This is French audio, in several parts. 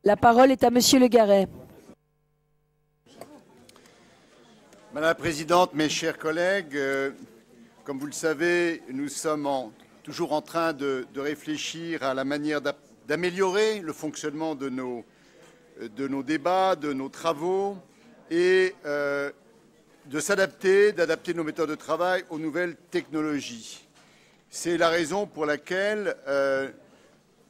La parole est à Monsieur Le Garret. Madame la Présidente, mes chers collègues, comme vous le savez, nous sommes toujours en train de réfléchir à la manière d'améliorer le fonctionnement de nos débats, de nos travaux et d'adapter nos méthodes de travail aux nouvelles technologies. C'est la raison pour laquelle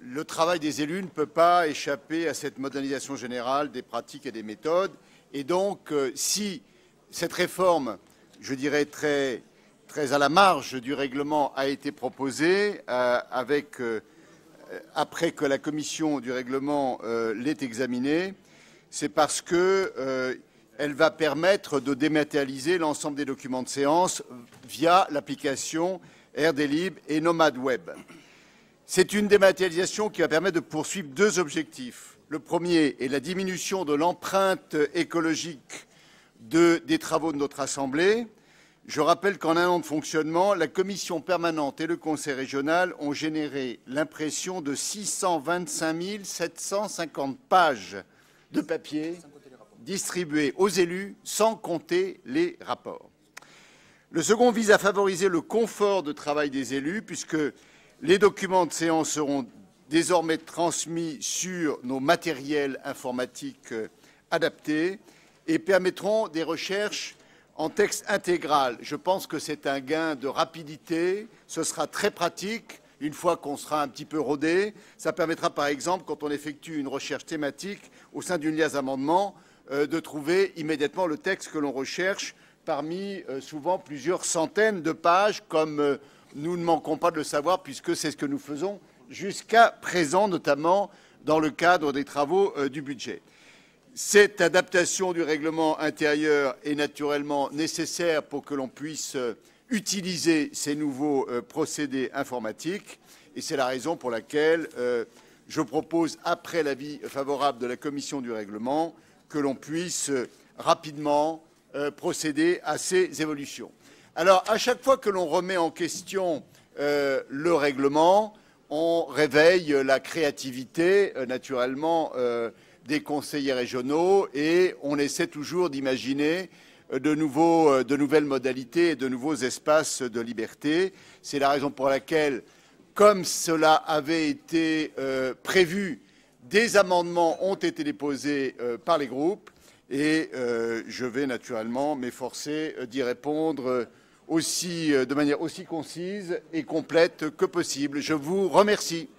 le travail des élus ne peut pas échapper à cette modernisation générale des pratiques et des méthodes. Et donc, si cette réforme, je dirais très à la marge du règlement, a été proposée après que la commission du règlement l'ait examinée, c'est parce qu'elle va permettre de dématérialiser l'ensemble des documents de séance via l'application RDLib et Nomad Web. C'est une dématérialisation qui va permettre de poursuivre deux objectifs. Le premier est la diminution de l'empreinte écologique des travaux de notre Assemblée. Je rappelle qu'en un an de fonctionnement, la commission permanente et le conseil régional ont généré l'impression de 625 750 pages de papier distribuées aux élus, sans compter les rapports. Le second vise à favoriser le confort de travail des élus, puisque les documents de séance seront désormais transmis sur nos matériels informatiques adaptés et permettront des recherches en texte intégral. Je pense que c'est un gain de rapidité. Ce sera très pratique une fois qu'on sera un petit peu rodé. Ça permettra, par exemple, quand on effectue une recherche thématique au sein d'une liasse d'amendements, de trouver immédiatement le texte que l'on recherche parmi souvent plusieurs centaines de pages, comme nous ne manquons pas de le savoir, puisque c'est ce que nous faisons jusqu'à présent, notamment dans le cadre des travaux du budget. Cette adaptation du règlement intérieur est naturellement nécessaire pour que l'on puisse utiliser ces nouveaux procédés informatiques, et c'est la raison pour laquelle je propose, après l'avis favorable de la commission du règlement, que l'on puisse rapidement procéder à ces évolutions. Alors, à chaque fois que l'on remet en question le règlement, on réveille la créativité, naturellement, des conseillers régionaux, et on essaie toujours d'imaginer de nouvelles modalités et de nouveaux espaces de liberté. C'est la raison pour laquelle, comme cela avait été prévu, des amendements ont été déposés par les groupes, et je vais naturellement m'efforcer d'y répondre de manière aussi concise et complète que possible. Je vous remercie.